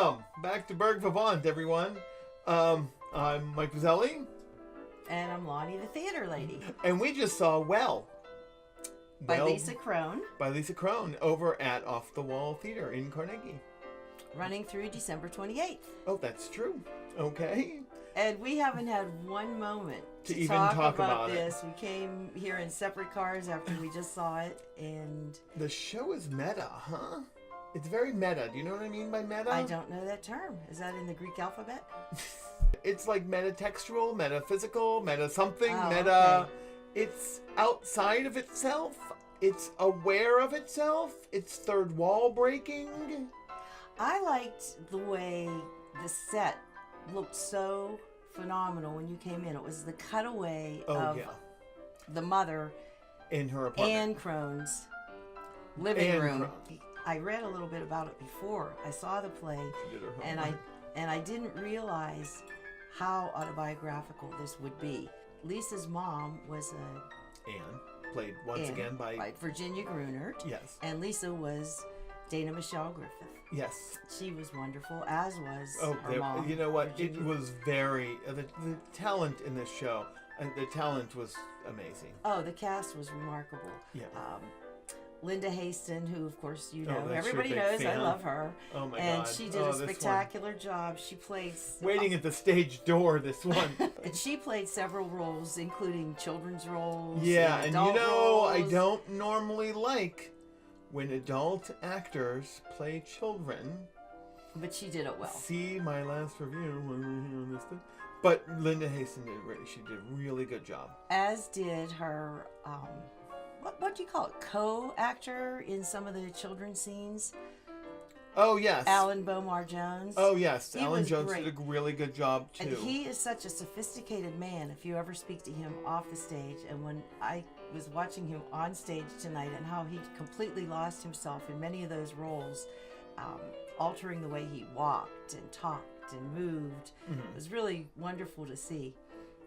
Welcome back to BURGH VIVANT, everyone. I'm Mike Buzzelli. And I'm Lonnie, the theater lady. And we just saw Well. By Lisa Kron. By Lisa Kron over at Off the Wall Theater in Carnegie. Running through December 28th. Oh, that's true. Okay. And we haven't had one moment to even talk about this. We came here in separate cars after we just saw it, and... The show is meta, huh? It's very meta. Do you know what I mean by meta? I don't know that term. Is that in the Greek alphabet? It's like metatextual, metaphysical, meta something, oh, meta... Okay. It's outside of itself. It's aware of itself. It's third wall breaking. I liked the way the set looked so phenomenal when you came in. It was the cutaway of the mother in her apartment. Anne Kron's living room. I read a little bit about it before I saw the play, and I didn't realize how autobiographical this would be. Lisa's mom was Anne, played once again by Virginia Gruenert. Yes. And Lisa was Daina Michelle Griffith. Yes. She was wonderful, as was her mom. You know what? Virginia. It was very... the talent in this show, the talent was amazing. Oh, the cast was remarkable. Yeah. Linda Haston, who of course you know, that's everybody your big knows, fan. I love her. Oh my and God. she did a spectacular job. She played... Waiting at the stage door, this one. And she played several roles, including children's roles. Yeah, and you know, roles. I don't normally like when adult actors play children. But she did it well. See my last review when we were here on this thing. But Linda Haston did a really good job. As did her... what do you call it? Co-actor in some of the children's scenes. Oh yes, Alan Bomar Jones. Oh yes, He Alan was Jones great. did a really good job too. And he is such a sophisticated man. If you ever speak to him off the stage, and when I was watching him on stage tonight, and how he completely lost himself in many of those roles, altering the way he walked and talked and moved, it was really wonderful to see.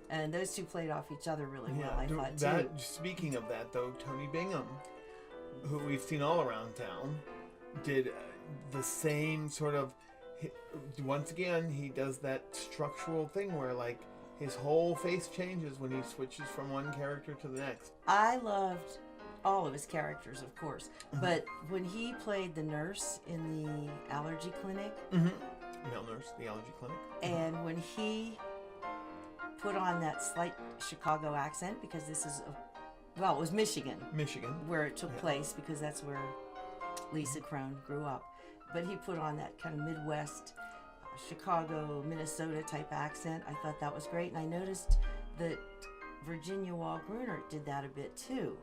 And those two played off each other really well, I thought, too. Speaking of that, though, Tony Bingham, who we've seen all around town, did the same sort of... Once again, he does that structural thing where, like, his whole face changes when he switches from one character to the next. I loved all of his characters, of course. But when he played the nurse in the allergy clinic... Male nurse, the allergy clinic. And when he... put on that slight Chicago accent, because this is, it was Michigan, where it took place, because that's where Lisa Kron grew up. But he put on that kind of Midwest, Chicago, Minnesota type accent. I thought that was great, and I noticed that Virginia Wall Gruenert did that a bit too.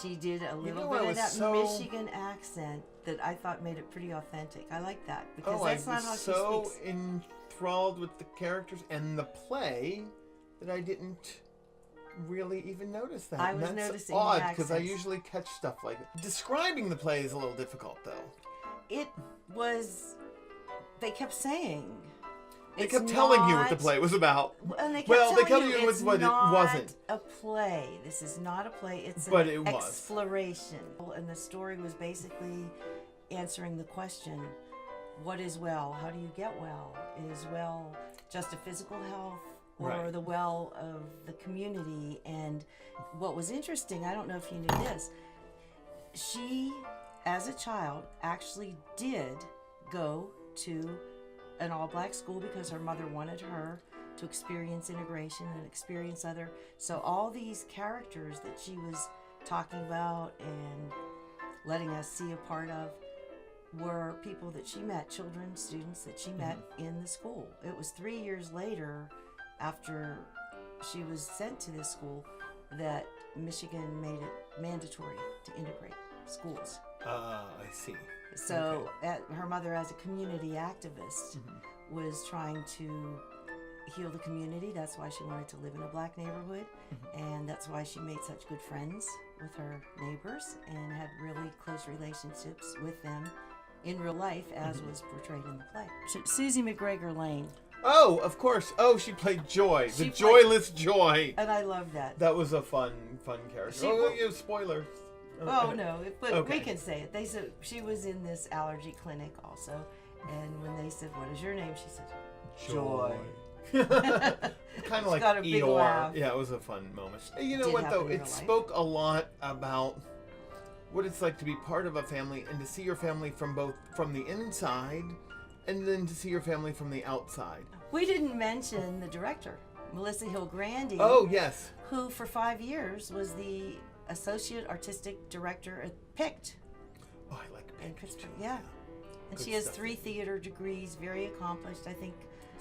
She did a little bit of that Michigan accent that I thought made it pretty authentic. I like that, because that's not how she speaks. I was so enthralled with the characters and the play that I didn't really even notice that. I was noticing odd, because I usually catch stuff like that. Describing the play is a little difficult, though. It was... They kept saying... They kept telling you what the play was about. And they kept telling you it's what it wasn't. A play. This is not a play. It's an exploration. And the story was basically answering the question, what is well? How do you get well? Is well just a physical health, or the well of the community? And what was interesting, I don't know if you knew this, she, as a child, actually did go to an all-black school because her mother wanted her to experience integration and experience other. So all these characters that she was talking about and letting us see a part of were people that she met, children, students that she met in the school. It was 3 years later, after she was sent to this school, that Michigan made it mandatory to integrate schools. I see. So her mother, as a community activist, was trying to heal the community. That's why she wanted to live in a black neighborhood, and that's why she made such good friends with her neighbors and had really close relationships with them in real life, as was portrayed in the play. Susie McGregor-Laine. Oh, of course. Oh, she played Joy, the joyless Joy. And I love that. That was a fun character. Spoilers. Oh, no, but we can say it. She was in this allergy clinic also, And when they said, "What is your name?" she said, Joy. Kind of like got a big Eeyore. laugh. Yeah, it was a fun moment. You know Did what, happen though? in It real life. spoke a lot about what it's like to be part of a family and to see your family from the inside and then to see your family from the outside. We didn't mention the director, Melissa Hill Grande. Oh, yes. Who for 5 years was the associate artistic director at PICT Oh, I like in Pink. Pittsburgh. Yeah. And Good she has stuff. 3 theater degrees, very accomplished. I think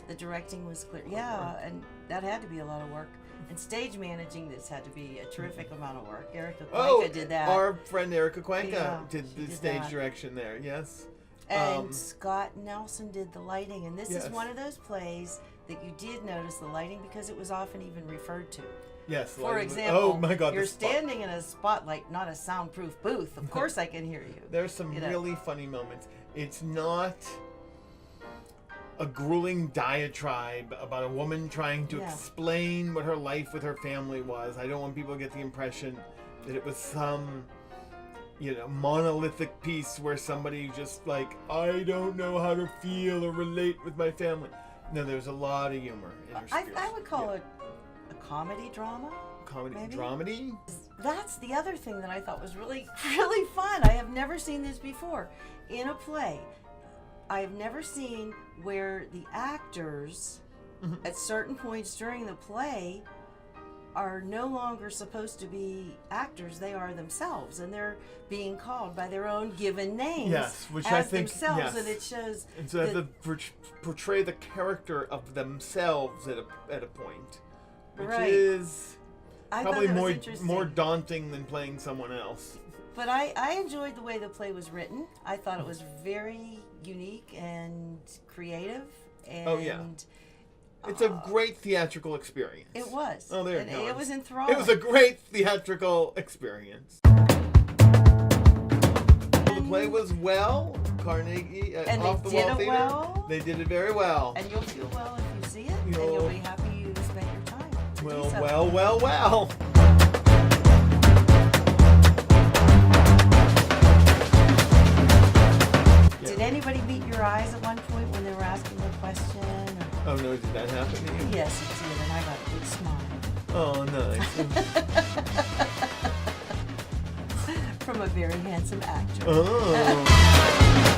the directing was clear. Yeah, and that had to be a lot of work. And stage managing this had to be a terrific amount of work. Erica Cuenca did that. Our friend Erica Cuenca Yeah, did she the did stage that. direction there, yes. And Scott Nelson did the lighting. And this Yes. is one of those plays that you did notice the lighting because it was often even referred to. Yes. For like- example, oh my God, you're the spot- standing in a spotlight, not a soundproof booth. Of course I can hear you. There's some You know. really funny moments. It's not a grueling diatribe about a woman trying to Yeah. explain what her life with her family was. I don't want people to get the impression that it was some, monolithic piece where somebody just like, I don't know how to feel or relate with my family. No, there's a lot of humor in her I spirits. would call it a comedy drama. Comedy, maybe? dramedy. That's the other thing that I thought was really, really fun. I have never seen this before in a play. I have never seen where the actors, at certain points during the play, are no longer supposed to be actors. They are themselves, and they're being called by their own given names Yes, which as I think, themselves, yes. and it shows. And so they have that- to portray the character of themselves at a point, which Right. is I probably thought that was interesting. more daunting than playing someone else. But I enjoyed the way the play was written. I thought it was very unique and creative. And Oh, yeah. It's a great theatrical experience. It was. Oh, there and you go. it was enthralling. It was a great theatrical experience. The play was Carnegie And off they the wall did it theater. well. They did it very well. And you'll feel well if you see it, and You'll- you'll be happy you spent your time. to do so. Well. Did anybody meet your eyes at one point when they were asking a question? Or... Oh no, did that happen to you? Yes, it did, and I got a big smile Oh, nice. from a very handsome actor. Oh.